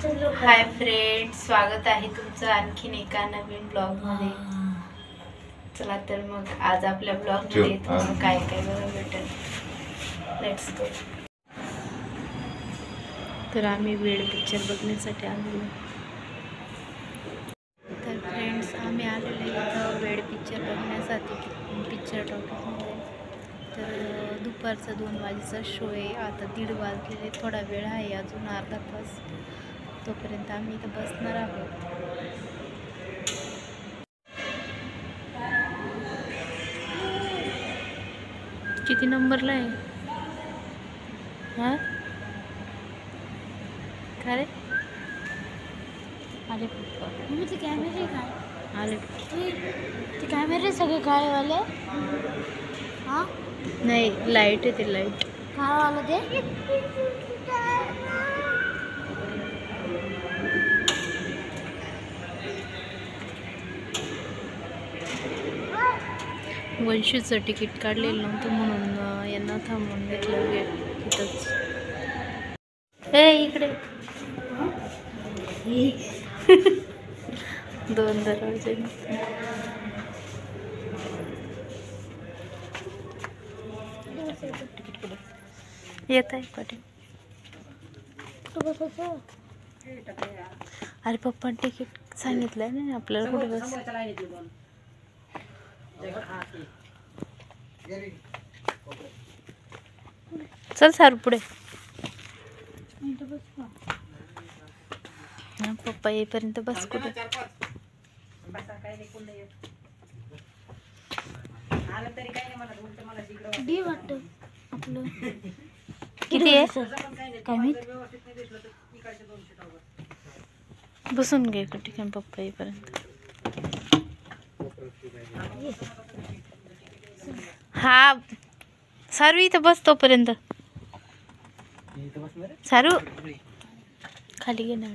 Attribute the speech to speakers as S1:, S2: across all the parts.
S1: Hi friend, स्वागत आहे तुमचं आणखीन एका नवीन ब्लॉगमध्ये. चला तर मग आज आपल्या ब्लॉगमध्ये तुम्हाला काय काय बघायला भेटेल. Let's go. तर आम्ही वेड पिक्चर बघण्यासाठी आलेलो. तर फ्रेंड्स, आम्ही आलेलो इथं वेड पिक्चर बघण्यासाठी पिक्चर टॉकीजमध्ये. तर दुपारचा 2 वाजेचा शो आहे. आता 1:30 वाजलेले, थोडा वेळ आहे, अजून अर्धा तास. तोपर्यंत आम्ही इथं बसणार आहोत. किती नंबरला आहे? हां काय रे? आले
S2: ते कॅमेरे काय
S1: आले
S2: ते कॅमेरे सगळे काळेवाले. हां
S1: नाही, लाईट आहे ते, लाईट
S2: काळेवालं ते.
S1: वंशूचं तिकीट काढलेलं नव्हतं म्हणून यांना थांबवून घेतलं तिथंच. इकडे 2 दरवाजे. येत आहे पाठी. अरे पप्पा तिकीट सांगितलंय ना आपल्याला, कुठे बस. चल सारू पुढे. पप्पा येईपर्यंत बस. कुठे किती आहे
S2: काय माहित.
S1: बसून घे ठिकाण पप्पा येईपर्यंत. हा सारू इथं बस तोपर्यंत. सारू खाली घे ना.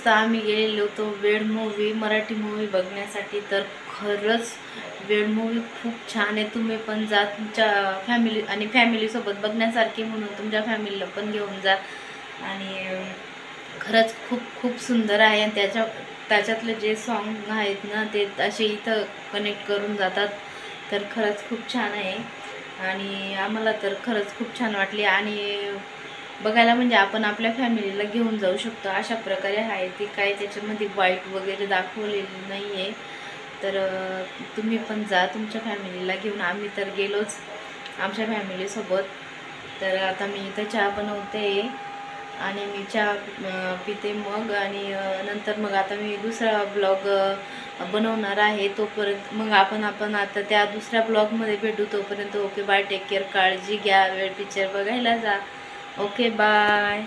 S1: वाजता आम्ही गेलेलो होतो वेड मूवी मराठी मूवी बघण्यासाठी. तर खरंच वेड मूवी खूप छान आहे. तुम्ही पण जा तुमच्या फॅमिली आणि फॅमिलीसोबत बघण्यासारखी, म्हणून तुमच्या फॅमिलीला पण घेऊन जा. आणि खरंच खूप खूप सुंदर आहे. आणि त्याच्यातले जे सॉन्ग आहेत ना ते असे इथं कनेक्ट करून जातात. तर खरंच खूप छान आहे आणि आम्हाला तर खरंच खूप छान वाटली. आणि बघायला म्हणजे आपण आपल्या फॅमिलीला घेऊन जाऊ शकतो अशा प्रकारे आहे ती. काय त्याच्यामध्ये वाईट वगैरे दाखवलेली नाही आहे. तर तुम्ही पण जा तुमच्या फॅमिलीला घेऊन. आम्ही तर गेलोच आमच्या फॅमिलीसोबत. तर आता मी इथं चहा बनवते आणि मी चहा पिते मग. आणि नंतर मग आता मी दुसरा ब्लॉग बनवणार आहे. तोपर्यंत मग आपण आता त्या दुसऱ्या ब्लॉगमध्ये भेटू. तोपर्यंत ओके बाय, टेक केअर, काळजी घ्या, वेळ पिक्चर बघायला जा. Okay bye.